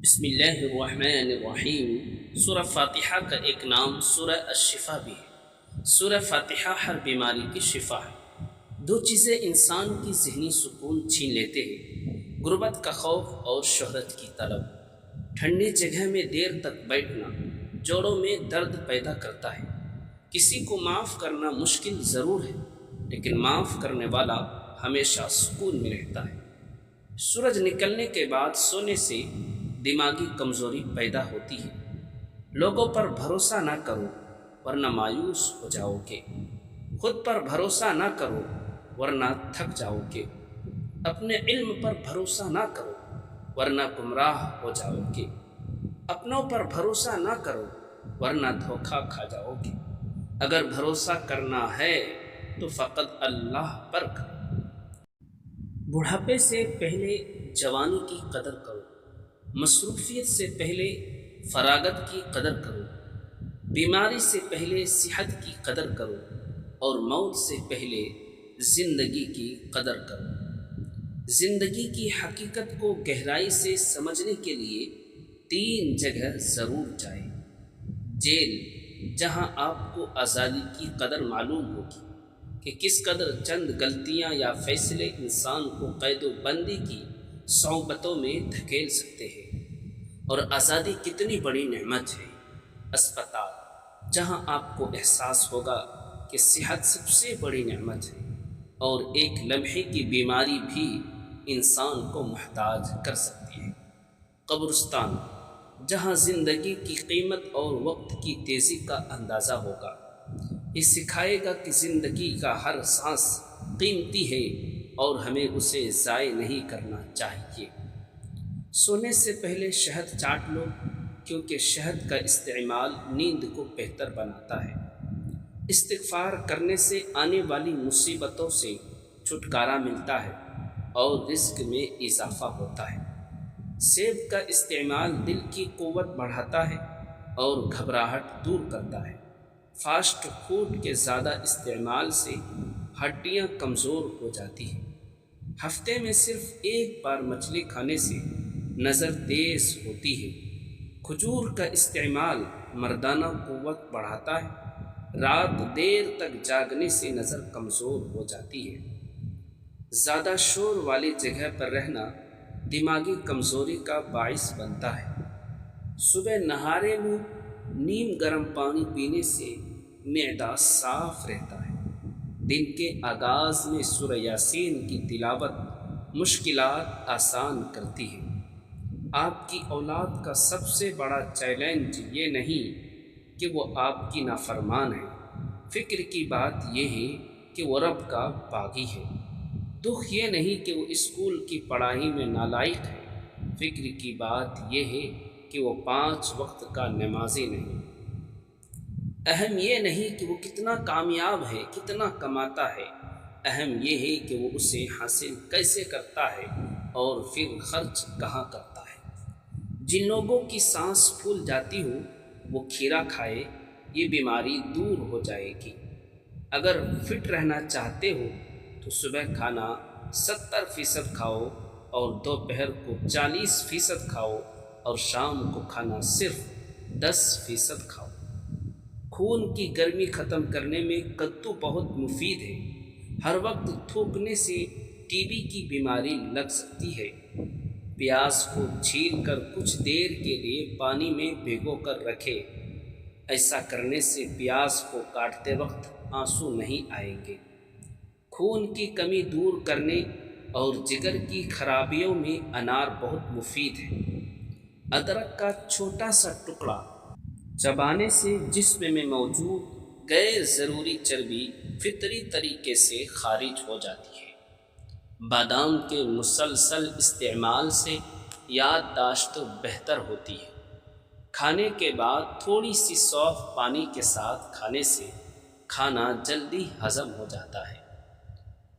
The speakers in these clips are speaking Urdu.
بسم اللہ الرحمن الرحیم۔ سورہ فاتحہ کا ایک نام سورہ الشفا بھی ہے۔ سورہ فاتحہ ہر بیماری کی شفا ہے۔ دو چیزیں انسان کی ذہنی سکون چھین لیتے ہیں، غربت کا خوف اور شہرت کی طلب۔ ٹھنڈی جگہ میں دیر تک بیٹھنا جوڑوں میں درد پیدا کرتا ہے۔ کسی کو معاف کرنا مشکل ضرور ہے، لیکن معاف کرنے والا ہمیشہ سکون میں رہتا ہے۔ سورج نکلنے کے بعد سونے سے دماغی کمزوری پیدا ہوتی ہے۔ لوگوں پر بھروسہ نہ کرو ورنہ مایوس ہو جاؤ گے۔ خود پر بھروسہ نہ کرو ورنہ تھک جاؤ گے۔ اپنے علم پر بھروسہ نہ کرو ورنہ گمراہ ہو جاؤ گے۔ اپنوں پر بھروسہ نہ کرو ورنہ دھوکہ کھا جاؤ گے۔ اگر بھروسہ کرنا ہے تو فقط اللہ پر کرو۔ بڑھاپے سے پہلے جوانی کی قدر کرو، مصروفیت سے پہلے فراغت کی قدر کرو، بیماری سے پہلے صحت کی قدر کرو، اور موت سے پہلے زندگی کی قدر کرو۔ زندگی کی حقیقت کو گہرائی سے سمجھنے کے لیے 3 جگہ ضرور جائیں۔ جیل، جہاں آپ کو آزادی کی قدر معلوم ہوگی کہ کس قدر چند غلطیاں یا فیصلے انسان کو قید و بندی کی صعوبتوں میں دھکیل سکتے ہیں، اور آزادی کتنی بڑی نعمت ہے۔ اسپتال، جہاں آپ کو احساس ہوگا کہ صحت سب سے بڑی نعمت ہے، اور ایک لمحے کی بیماری بھی انسان کو محتاج کر سکتی ہے۔ قبرستان، جہاں زندگی کی قیمت اور وقت کی تیزی کا اندازہ ہوگا۔ یہ سکھائے گا کہ زندگی کا ہر سانس قیمتی ہے اور ہمیں اسے ضائع نہیں کرنا چاہیے۔ سونے سے پہلے شہد چاٹ لو، کیونکہ شہد کا استعمال نیند کو بہتر بناتا ہے۔ استغفار کرنے سے آنے والی مصیبتوں سے چھٹکارا ملتا ہے اور رزق میں اضافہ ہوتا ہے۔ سیب کا استعمال دل کی قوت بڑھاتا ہے اور گھبراہٹ دور کرتا ہے۔ فاسٹ فوڈ کے زیادہ استعمال سے ہڈیاں کمزور ہو جاتی ہیں۔ ہفتے میں صرف ایک بار مچھلی کھانے سے نظر تیز ہوتی ہے۔ کھجور کا استعمال مردانہ قوت بڑھاتا ہے۔ رات دیر تک جاگنے سے نظر کمزور ہو جاتی ہے۔ زیادہ شور والی جگہ پر رہنا دماغی کمزوری کا باعث بنتا ہے۔ صبح نہارے منہ نیم گرم پانی پینے سے معدہ صاف رہتا ہے۔ دن کے آغاز میں سورہ یاسین کی تلاوت مشکلات آسان کرتی ہے۔ آپ کی اولاد کا سب سے بڑا چیلنج یہ نہیں کہ وہ آپ کی نافرمان ہے، فکر کی بات یہ ہے کہ وہ رب کا باغی ہے۔ دکھ یہ نہیں کہ وہ اسکول کی پڑھائی میں نالائق ہے، فکر کی بات یہ ہے کہ وہ 5 وقت کا نمازی نہیں۔ اہم یہ نہیں کہ وہ کتنا کامیاب ہے، کتنا کماتا ہے، اہم یہ ہے کہ وہ اسے حاصل کیسے کرتا ہے اور پھر خرچ کہاں کرتا ہے۔ جن لوگوں کی سانس پھول جاتی ہو وہ کھیرا کھائے، یہ بیماری دور ہو جائے گی۔ اگر فٹ رہنا چاہتے ہو تو صبح کھانا 70% کھاؤ اور دوپہر کو 40% کھاؤ اور شام کو کھانا صرف 10% کھاؤ۔ خون کی گرمی ختم کرنے میں کدو بہت مفید ہے۔ ہر وقت تھوکنے سے ٹی بی کی بیماری لگ سکتی ہے۔ پیاز کو چھیل کر کچھ دیر کے لیے پانی میں بھگو کر رکھے، ایسا کرنے سے پیاز کو کاٹتے وقت آنسو نہیں آئیں گے۔ خون کی کمی دور کرنے اور جگر کی خرابیوں میں انار بہت مفید ہے۔ ادرک کا چھوٹا سا ٹکڑا چبانے سے جسم میں موجود غیر ضروری چربی فطری طریقے سے خارج ہو جاتی ہے۔ بادام کے مسلسل استعمال سے یادداشت بہتر ہوتی ہے۔ کھانے کے بعد تھوڑی سی سونف پانی کے ساتھ کھانے سے کھانا جلدی ہضم ہو جاتا ہے۔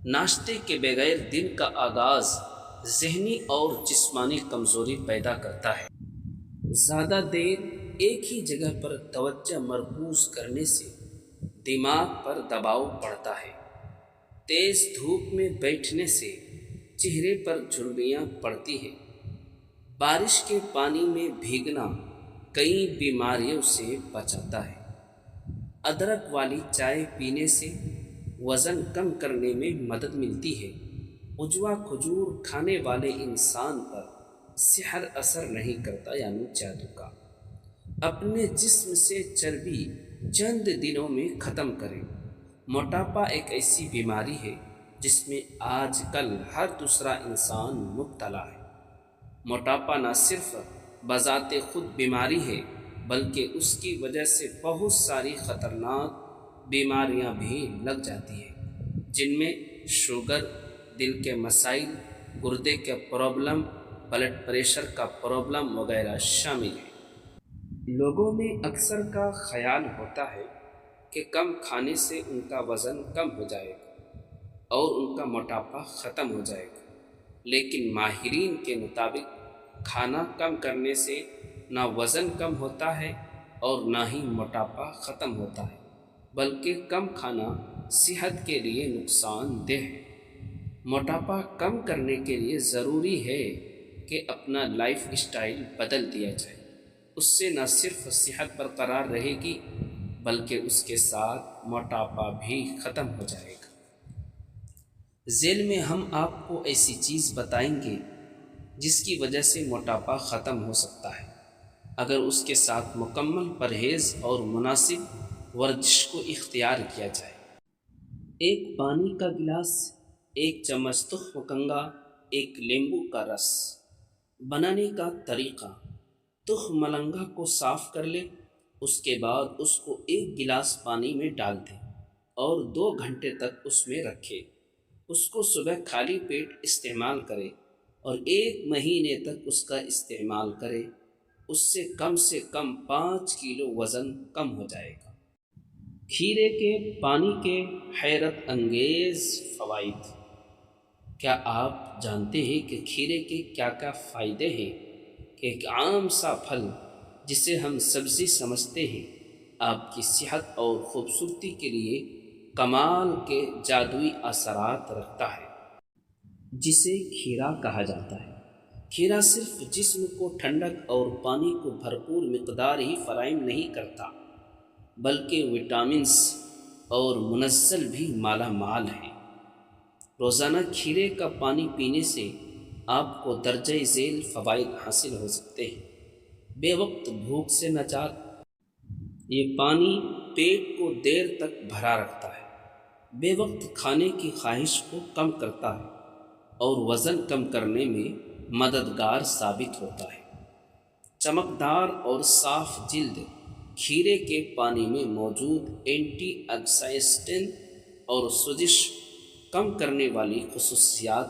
ناشتے کے بغیر دن کا آغاز ذہنی اور جسمانی کمزوری پیدا کرتا ہے۔ زیادہ دیر ایک ہی جگہ پر توجہ مرکوز کرنے سے دماغ پر دباؤ پڑتا ہے۔ تیز دھوپ میں بیٹھنے سے چہرے پر جھریاں پڑتی ہیں۔ بارش کے پانی میں بھیگنا کئی بیماریوں سے بچاتا ہے۔ ادرک والی چائے پینے سے وزن کم کرنے میں مدد ملتی ہے۔ عجوا کھجور کھانے والے انسان پر سحر اثر نہیں کرتا، یعنی جادو کا۔ اپنے جسم سے چربی چند دنوں میں ختم کریں۔ موٹاپا ایک ایسی بیماری ہے جس میں آج کل ہر دوسرا انسان مبتلا ہے۔ موٹاپا نہ صرف بذات خود بیماری ہے بلکہ اس کی وجہ سے بہت ساری خطرناک بیماریاں بھی لگ جاتی ہیں، جن میں شوگر، دل کے مسائل، گردے کے پرابلم، بلڈ پریشر کا پرابلم وغیرہ شامل ہیں۔ لوگوں میں اکثر کا خیال ہوتا ہے کہ کم کھانے سے ان کا وزن کم ہو جائے گا اور ان کا موٹاپا ختم ہو جائے گا، لیکن ماہرین کے مطابق کھانا کم کرنے سے نہ وزن کم ہوتا ہے اور نہ ہی موٹاپا ختم ہوتا ہے، بلکہ کم کھانا صحت کے لیے نقصان دہ ہے۔ موٹاپا کم کرنے کے لیے ضروری ہے کہ اپنا لائف اسٹائل بدل دیا جائے۔ اس سے نہ صرف صحت برقرار رہے گی بلکہ اس کے ساتھ موٹاپا بھی ختم ہو جائے گا۔ ذیل میں ہم آپ کو ایسی چیز بتائیں گے جس کی وجہ سے موٹاپا ختم ہو سکتا ہے اگر اس کے ساتھ مکمل پرہیز اور مناسب ورزش کو اختیار کیا جائے۔ ایک پانی کا گلاس، ایک چمچ تخم کنگا، ایک لیمبو کا رس۔ بنانے کا طریقہ: تخم ملنگا کو صاف کر لیں، اس کے بعد اس کو ایک گلاس پانی میں ڈال دیں اور 2 گھنٹے تک اس میں رکھیں۔ اس کو صبح خالی پیٹ استعمال کریں اور 1 مہینے تک اس کا استعمال کریں۔ اس سے کم 5 کلو وزن کم ہو جائے گا۔ کھیرے کے پانی کے حیرت انگیز فوائد۔ کیا آپ جانتے ہیں کہ کھیرے کے کیا کیا فائدے ہیں؟ کہ ایک عام سا پھل جسے ہم سبزی سمجھتے ہیں، آپ کی صحت اور خوبصورتی کے لیے کمال کے جادوئی اثرات رکھتا ہے، جسے کھیرا کہا جاتا ہے۔ کھیرا صرف جسم کو ٹھنڈک اور پانی کو بھرپور مقدار ہی فراہم نہیں کرتا بلکہ وٹامنس اور منزل بھی مالا مال ہے۔ روزانہ کھیرے کا پانی پینے سے آپ کو درجہ ذیل فوائد حاصل ہو سکتے ہیں۔ بے وقت بھوک سے نجات۔ یہ پانی پیٹ کو دیر تک بھرا رکھتا ہے، بے وقت کھانے کی خواہش کو کم کرتا ہے اور وزن کم کرنے میں مددگار ثابت ہوتا ہے۔ چمکدار اور صاف جلد۔ کھیرے کے پانی میں موجود اینٹی آکسیڈنٹ اور سوزش کم کرنے والی خصوصیات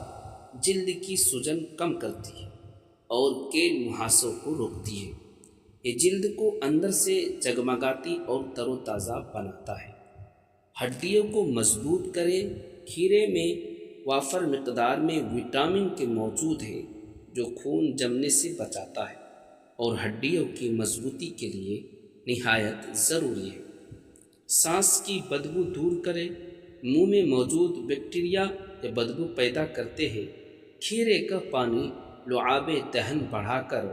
جلد کی سوجن کم کرتی ہے اور کیل مہاسوں کو روکتی ہے۔ یہ جلد کو اندر سے جگمگاتی اور تر و تازہ بناتا ہے۔ ہڈیوں کو مضبوط کرے۔ کھیرے میں وافر مقدار میں وٹامن کے موجود ہے جو خون جمنے سے بچاتا ہے اور ہڈیوں کی مضبوطی کے لیے نہایت ضروری ہے۔ سانس کی بدبو دور کرے۔ منہ میں موجود بیکٹیریا یا بدبو پیدا کرتے ہیں۔ کھیرے کا پانی لعاب دہن بڑھا کر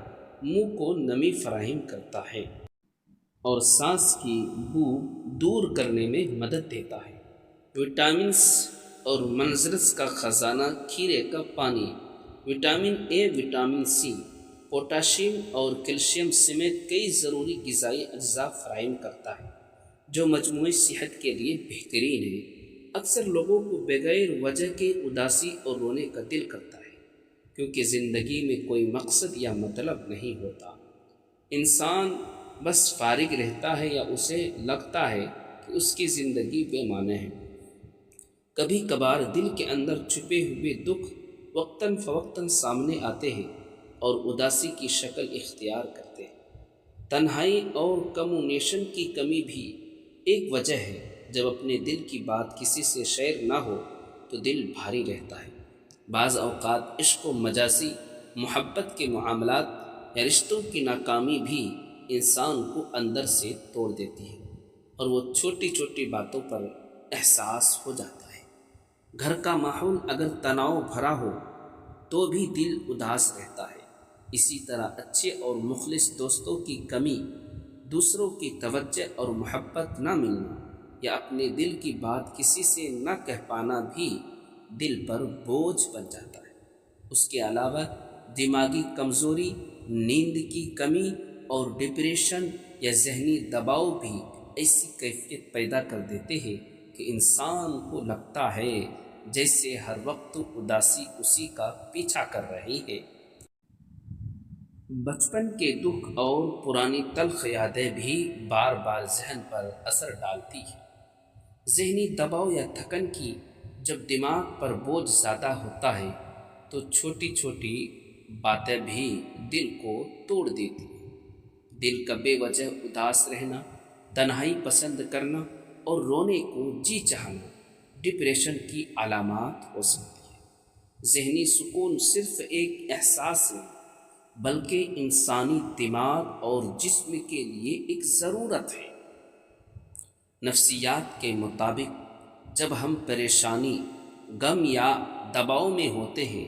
منہ کو نمی فراہم کرتا ہے اور سانس کی بو دور کرنے میں مدد دیتا ہے۔ وٹامنس اور منرلز کا خزانہ۔ کھیرے کا پانی vitamin A, vitamin C, potassium اور کیلشیم سمیت کئی ضروری غذائی اجزاء فراہم کرتا ہے جو مجموعی صحت کے لیے بہترین ہے۔ اکثر لوگوں کو بغیر وجہ کے اداسی اور رونے کا دل کرتا ہے کیونکہ زندگی میں کوئی مقصد یا مطلب نہیں ہوتا۔ انسان بس فارغ رہتا ہے یا اسے لگتا ہے کہ اس کی زندگی بے معنی ہے۔ کبھی کبھار دل کے اندر چھپے ہوئے دکھ وقتاً فوقتاً سامنے آتے ہیں اور اداسی کی شکل اختیار کرتے ہیں۔ تنہائی اور کمیونیکیشن کی کمی بھی ایک وجہ ہے۔ جب اپنے دل کی بات کسی سے شیئر نہ ہو تو دل بھاری رہتا ہے۔ بعض اوقات عشق و مجازی محبت کے معاملات یا رشتوں کی ناکامی بھی انسان کو اندر سے توڑ دیتی ہے اور وہ چھوٹی چھوٹی باتوں پر احساس ہو جاتا ہے۔ گھر کا ماحول اگر تناؤ بھرا ہو تو بھی دل اداس رہتا ہے۔ اسی طرح اچھے اور مخلص دوستوں کی کمی، دوسروں کی توجہ اور محبت نہ ملنا، یا اپنے دل کی بات کسی سے نہ کہہ پانا بھی دل پر بوجھ بن جاتا ہے۔ اس کے علاوہ دماغی کمزوری، نیند کی کمی اور ڈپریشن یا ذہنی دباؤ بھی ایسی کیفیت پیدا کر دیتے ہیں کہ انسان کو لگتا ہے جیسے ہر وقت اداسی اسی کا پیچھا کر رہی ہے۔ بچپن کے دکھ اور پرانی تلخ یادیں بھی بار بار ذہن پر اثر ڈالتی ہیں۔ ذہنی دباؤ یا تھکن کی جب دماغ پر بوجھ زیادہ ہوتا ہے تو چھوٹی چھوٹی باتیں بھی دل کو توڑ دیتی ہیں۔ دل کا بے وجہ اداس رہنا، تنہائی پسند کرنا اور رونے کو جی چاہنا ڈپریشن کی علامات ہو سکتی ہے۔ ذہنی سکون صرف ایک احساس نہیں بلکہ انسانی دماغ اور جسم کے لیے ایک ضرورت ہے۔ نفسیات کے مطابق جب ہم پریشانی، غم یا دباؤ میں ہوتے ہیں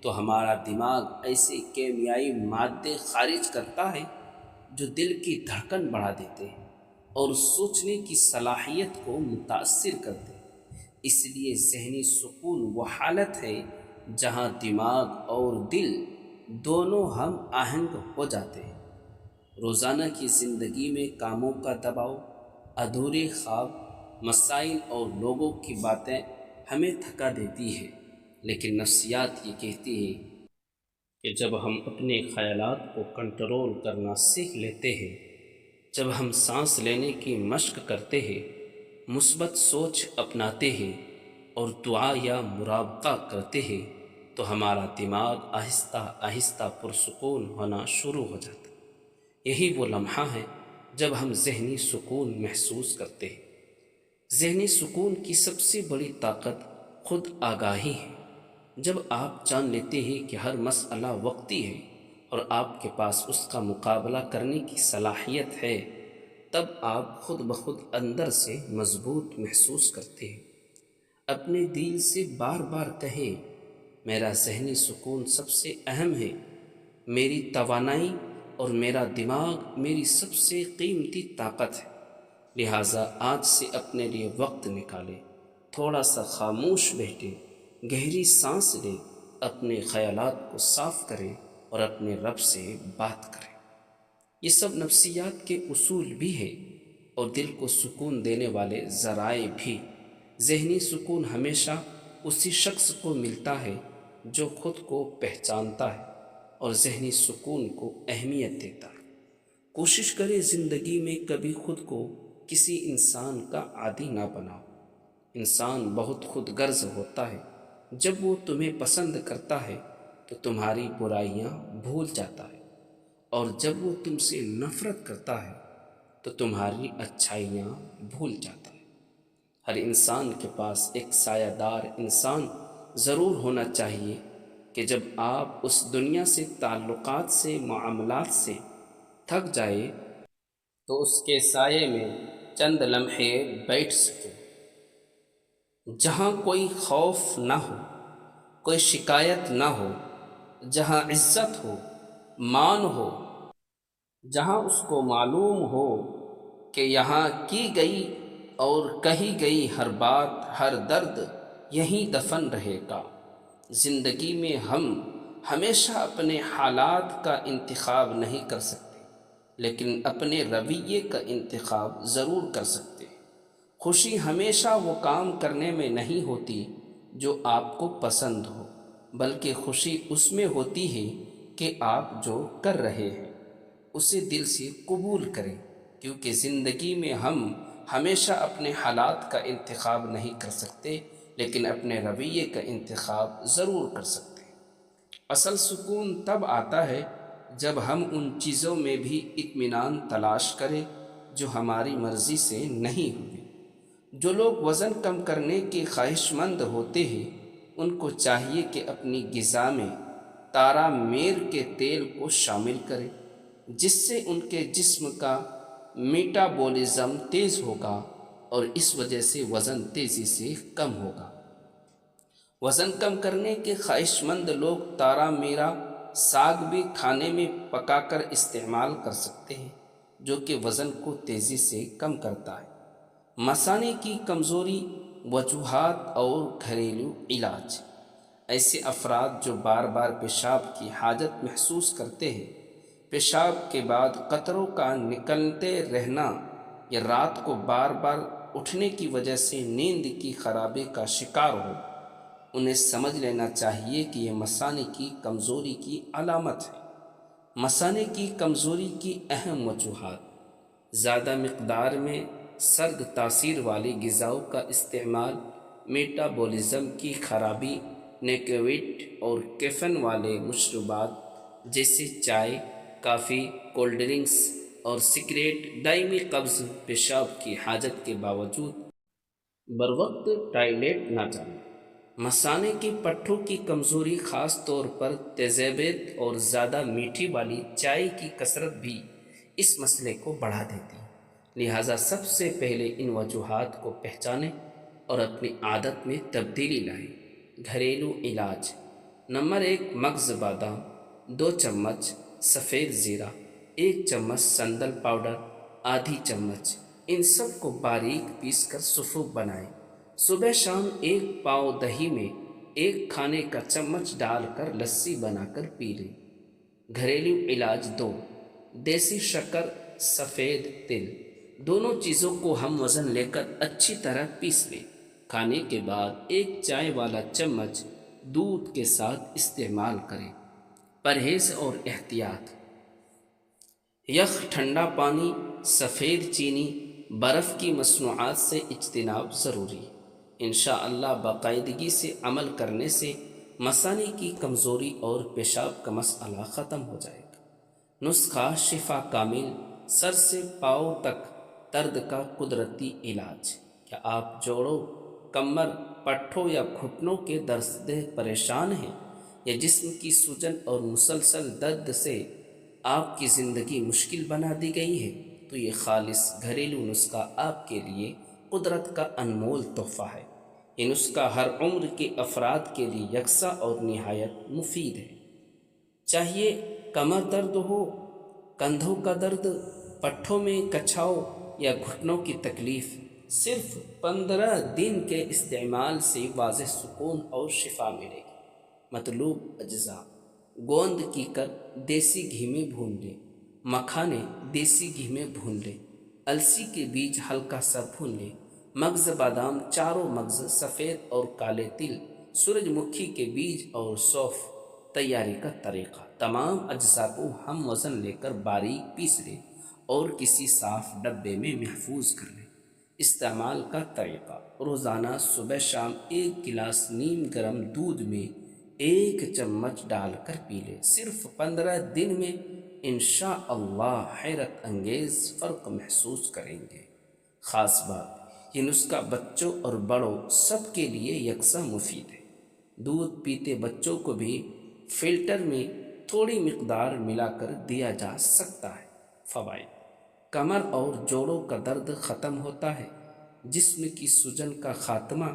تو ہمارا دماغ ایسے کیمیائی مادے خارج کرتا ہے جو دل کی دھڑکن بڑھا دیتے ہیں اور سوچنے کی صلاحیت کو متاثر کرتے ہیں۔ اس لیے ذہنی سکون وہ حالت ہے جہاں دماغ اور دل دونوں ہم آہنگ ہو جاتے ہیں۔ روزانہ کی زندگی میں کاموں کا دباؤ، ادھورے خواب، مسائل اور لوگوں کی باتیں ہمیں تھکا دیتی ہے، لیکن نفسیات یہ کہتی ہے کہ جب ہم اپنے خیالات کو کنٹرول کرنا سیکھ لیتے ہیں، جب ہم سانس لینے کی مشق کرتے ہیں، مثبت سوچ اپناتے ہیں اور دعا یا مراقبہ کرتے ہیں تو ہمارا دماغ آہستہ آہستہ پرسکون ہونا شروع ہو جاتا ہے۔ یہی وہ لمحہ ہے جب ہم ذہنی سکون محسوس کرتے ہیں۔ ذہنی سکون کی سب سے بڑی طاقت خود آگاہی ہے۔ جب آپ جان لیتے ہیں کہ ہر مسئلہ وقتی ہے اور آپ کے پاس اس کا مقابلہ کرنے کی صلاحیت ہے، تب آپ خود بخود اندر سے مضبوط محسوس کرتے ہیں۔ اپنے دل سے بار بار کہیں، میرا ذہنی سکون سب سے اہم ہے، میری توانائی اور میرا دماغ میری سب سے قیمتی طاقت ہے، لہٰذا آج سے اپنے لیے وقت نکالے، تھوڑا سا خاموش بیٹھے، گہری سانس لے، اپنے خیالات کو صاف کریں اور اپنے رب سے بات کریں۔ یہ سب نفسیات کے اصول بھی ہیں اور دل کو سکون دینے والے ذرائع بھی۔ ذہنی سکون ہمیشہ اسی شخص کو ملتا ہے جو خود کو پہچانتا ہے اور ذہنی سکون کو اہمیت دیتا ہے۔ کوشش کرے زندگی میں کبھی خود کو کسی انسان کا عادی نہ بناؤ۔ انسان بہت خود غرض ہوتا ہے۔ جب وہ تمہیں پسند کرتا ہے تو تمہاری برائیاں بھول جاتا ہے، اور جب وہ تم سے نفرت کرتا ہے تو تمہاری اچھائیاں بھول جاتا ہے۔ ہر انسان کے پاس ایک سایہ دار انسان ضرور ہونا چاہیے کہ جب آپ اس دنیا سے، تعلقات سے، معاملات سے تھک جائے تو اس کے سائے میں چند لمحے بیٹھ سکیں، جہاں کوئی خوف نہ ہو، کوئی شکایت نہ ہو، جہاں عزت ہو، مان ہو، جہاں اس کو معلوم ہو کہ یہاں کی گئی اور کہی گئی ہر بات، ہر درد یہیں دفن رہے گا۔ زندگی میں ہم ہمیشہ اپنے حالات کا انتخاب نہیں کر سکتے، لیکن اپنے رویے کا انتخاب ضرور کر سکتے ہیں۔ خوشی ہمیشہ وہ کام کرنے میں نہیں ہوتی جو آپ کو پسند ہو، بلکہ خوشی اس میں ہوتی ہے کہ آپ جو کر رہے ہیں اسے دل سے قبول کریں، کیونکہ زندگی میں ہم ہمیشہ اپنے حالات کا انتخاب نہیں کر سکتے، لیکن اپنے رویے کا انتخاب ضرور کر سکتے ہیں۔ اصل سکون تب آتا ہے جب ہم ان چیزوں میں بھی اطمینان تلاش کریں جو ہماری مرضی سے نہیں ہوئی۔ جو لوگ وزن کم کرنے کے خواہش مند ہوتے ہیں ان کو چاہیے کہ اپنی غذا میں تارا میر کے تیل کو شامل کریں، جس سے ان کے جسم کا میٹابولزم تیز ہوگا اور اس وجہ سے وزن تیزی سے کم ہوگا۔ وزن کم کرنے کے خواہش مند لوگ تارا میرا ساگ بھی کھانے میں پکا کر استعمال کر سکتے ہیں، جو کہ وزن کو تیزی سے کم کرتا ہے۔ مثانے کی کمزوری، وجوہات اور گھریلو علاج۔ ایسے افراد جو بار بار پیشاب کی حاجت محسوس کرتے ہیں، پیشاب کے بعد قطروں کا نکلتے رہنا یا رات کو بار بار اٹھنے کی وجہ سے نیند کی خرابی کا شکار ہو، انہیں سمجھ لینا چاہیے کہ یہ مثانے کی کمزوری کی علامت ہے۔ مثانے کی کمزوری کی اہم وجوہات: زیادہ مقدار میں سرد تاثیر والی غذاؤں کا استعمال، میٹابولزم کی خرابی، نیکوٹین اور کیفین والے مشروبات جیسے چائے، کافی، کولڈ ڈرنکس اور سگریٹ، دائمی قبض، پیشاب کی حاجت کے باوجود بروقت ٹوائلٹ نہ جانا۔ مثانے کے پٹھوں کی کمزوری، خاص طور پر تیزابیت اور زیادہ میٹھی والی چائے کی کثرت بھی اس مسئلے کو بڑھا دیتی ہے۔ لہٰذا سب سے پہلے ان وجوہات کو پہچانیں اور اپنی عادت میں تبدیلی لائیں۔ گھریلو علاج: نمبر 1، مغز بادام 2 چمچ، سفید زیرہ 1 چمچ، سندل پاؤڈر آدھی چمچ، ان سب کو باریک پیس کر سفوف بنائیں۔ صبح شام 1 پاؤ دہی میں 1 کھانے کا چمچ ڈال کر لسی بنا کر پی لیں۔ گھریلو علاج 2، دیسی شکر، سفید تل، دونوں چیزوں کو ہم وزن لے کر اچھی طرح پیس لیں۔ کھانے کے بعد 1 چائے والا چمچ دودھ کے ساتھ استعمال کریں۔ پرہیز اور احتیاط: یخ، ٹھنڈا پانی، سفید چینی، برف کی مصنوعات سے اجتناب ضروری ہے۔ انشاءاللہ باقاعدگی سے عمل کرنے سے مثانے کی کمزوری اور پیشاب کا مسئلہ ختم ہو جائے گا۔ نسخہ شفا کامل: سر سے پاؤں تک درد کا قدرتی علاج۔ کیا آپ جوڑوں، کمر، پٹھوں یا گھٹنوں کے درد سے پریشان ہیں، یا جسم کی سوجن اور مسلسل درد سے آپ کی زندگی مشکل بنا دی گئی ہے، تو یہ خالص گھریلو نسخہ آپ کے لیے قدرت کا انمول تحفہ ہے۔ یہ نسخہ ہر عمر کے افراد کے لیے یکساں اور نہایت مفید ہے۔ چاہیے کمر درد ہو، کندھوں کا درد، پٹھوں میں کچھاؤ یا گھٹنوں کی تکلیف، صرف 15 دن کے استعمال سے واضح سکون اور شفا ملے گی۔ مطلوب اجزاء: گوند کی کر دیسی گھی میں بھون لیں، مکھانے دیسی گھی میں بھون لیں، السی کے بیج ہلکا سا بھون لیں، مغز بادام چاروں مغز، سفید اور کالے تل، سورج مکھی کے بیج اور سونف۔ تیاری کا طریقہ: تمام اجزاء کو ہم وزن لے کر باریک پیس لیں اور کسی صاف ڈبے میں محفوظ کر لیں۔ استعمال کا طریقہ: روزانہ صبح شام 1 گلاس نیم گرم دودھ میں 1 چمچ ڈال کر پی لیں۔ صرف 15 دن میں انشاءاللہ حیرت انگیز فرق محسوس کریں گے۔ خاص بات: یہ نسخہ بچوں اور بڑوں سب کے لیے یکساں مفید ہے۔ دودھ پیتے بچوں کو بھی فلٹر میں تھوڑی مقدار ملا کر دیا جا سکتا ہے۔ فوائد: کمر اور جوڑوں کا درد ختم ہوتا ہے، جسم کی سوجن کا خاتمہ،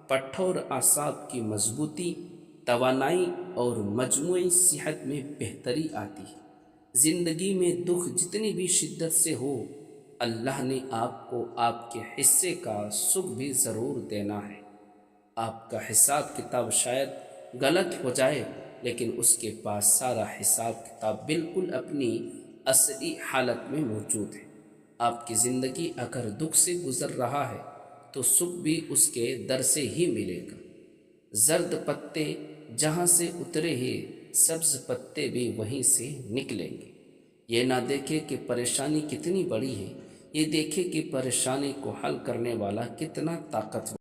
پٹھوں اور اعصاب کی مضبوطی، توانائی اور مجموعی صحت میں بہتری آتی ہے۔ زندگی میں دکھ جتنی بھی شدت سے ہو، اللہ نے آپ کو آپ کے حصے کا سکھ بھی ضرور دینا ہے۔ آپ کا حساب کتاب شاید غلط ہو جائے، لیکن اس کے پاس سارا حساب کتاب بالکل اپنی اصلی حالت میں موجود ہے۔ آپ کی زندگی اگر دکھ سے گزر رہا ہے تو سکھ بھی اس کے در سے ہی ملے گا۔ زرد پتے جہاں سے اترے ہیں، سبز پتے بھی وہیں سے نکلیں گے۔ یہ نہ دیکھے کہ پریشانی کتنی بڑی ہے، یہ دیکھے کہ پریشانی کو حل کرنے والا کتنا طاقتور